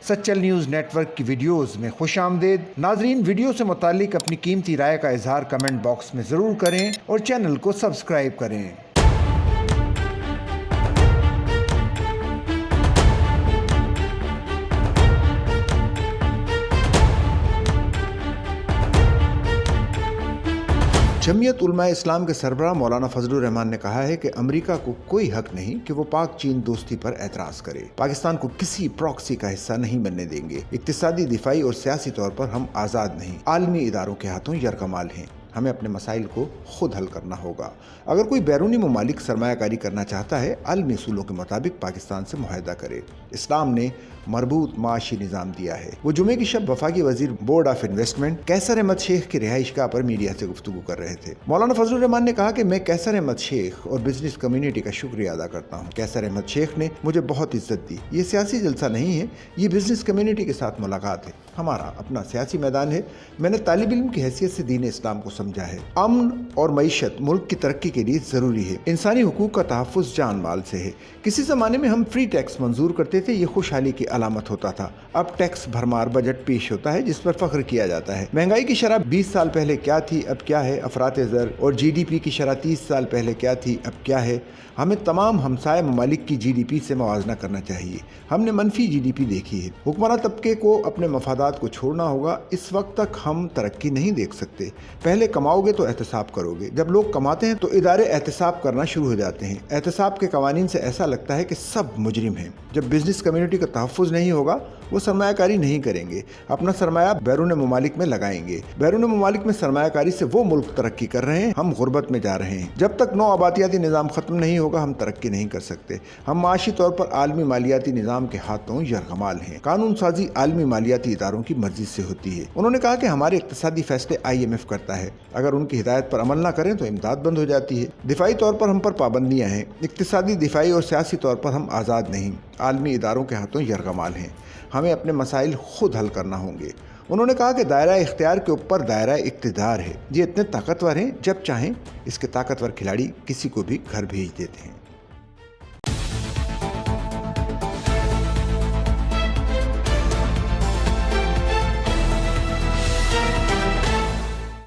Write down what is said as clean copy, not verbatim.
Sachal news network की videos में खुश आमदेद। नाजरीन, वीडियो से मुतालिक अपनी कीमती राय का इजहार कमेंट बॉक्स में ज़रूर करें और चैनल को सब्सक्राइब करें। जमीयत उलमा इस्लाम के सरबराह मौलाना फजलुर रहमान ने कहा है कि अमेरिका को कोई हक नहीं कि वो पाक चीन दोस्ती पर एतराज़ करे। पाकिस्तान को किसी प्रॉक्सी का हिस्सा नहीं बनने देंगे। इक्तिसादी, दिफाई और सियासी तौर पर हम आज़ाद नहीं, आलमी इदारों के हाथों यरकमाल हैं। हमें अपने मसाइल को खुद हल करना होगा। अगर कोई बैरूनी ममालिक सरमायाकारी करना चाहता है, आलमी असूलों के मुताबिक पाकिस्तान से मुआहदा करे। इस्लाम ने मरबूत माशी निज़ाम दिया है। वो जुमे की शब वफाकी वजीर बोर्ड ऑफ इन्वेस्टमेंट कैसर अहमद शेख की रिहाइशगाह पर मीडिया से गुफ्तगू कर रहे थे। मौलाना फजलुर रहमान ने कहा कि मैं कैसर अहमद शेख और बिजनेस कम्युनिटी का शुक्रिया अदा करता हूँ। कैसर अहमद शेख ने मुझे बहुत इज्जत दी। ये सियासी जलसा नहीं है, ये बिजनेस कम्युनिटी के साथ मुलाकात है। हमारा अपना सियासी मैदान है। मैंने तालिब इल्म की हैसियत से दीन इस्लाम को समझा है। अमन और मईशत मुल्क की तरक्की के लिए ज़रूरी है। इंसानी हुकूक का तहफ़्फ़ुज़ जान माल से है। किसी ज़माने में हम फ्री टैक्स मंजूर करते थे, ये खुशहाली की अलामत होता था। अब टैक्स भरमार बजट पेश होता है जिस पर फ़ख्र किया जाता है। महंगाई की शरह 20 साल पहले क्या थी, अब क्या है। अफरात ज़र और GDP की शरह 30 साल पहले क्या थी, अब क्या है। हमें तमाम हमसाय ममालिक की GDP से मुवाजना करना चाहिए। हमने मनफी GDP देखी है। हुक्मरान तबके को अपने मफादात को छोड़ना होगा। इस वक्त तक हम तरक्की नहीं देख सकते। पहले कमाओगे तो एहतसाब करोगे। जब लोग कमाते हैं तो इदारे एहतसाब करना शुरू हो जाते हैं। एहतसाब के कवानीन से ऐसा लगता है कि सब मुजरिम हैं। जब बिजनेस कम्युनिटी का तहफ़्फ़ुज़ नहीं होगा, वो सरमायाकारी नहीं करेंगे। अपना सरमाया बैरून ममालिक में लगाएंगे। बैरून ममालिक में सरमायाकारी से वो मुल्क तरक्की कर रहे हैं, हम गुर्बत में जा रहे हैं। जब तक नौ आबादियाती निज़ाम ख़त्म नहीं होगा, हम तरक्की नहीं कर सकते। हम माशी तौर पर आलमी मालियाती निज़ाम के हाथों यरगमाल हैं। कानून साजी आलमी मालियाती इदारों की मर्जी से होती है। उन्होंने कहा कि हमारे इक़्तिसादी फैसले IMF करता है। अगर उनकी हिदायत पर अमल न करें तो इमदाद बंद हो जाती है। दिफाई तौर पर हम पर पाबंदियाँ हैं। इक़्तिसादी, दिफाई और सियासी तौर पर हम आज़ाद नहीं, आलमी इदारों के हाथों यरगमाल हैं। हमें अपने मसाइल खुद हल करना होंगे। उन्होंने कहा कि दायरा इख्तियार के ऊपर दायरा इक़्तिदार है। ये इतने ताकतवर हैं, जब चाहें इसके ताकतवर खिलाड़ी किसी को भी घर भेज देते हैं।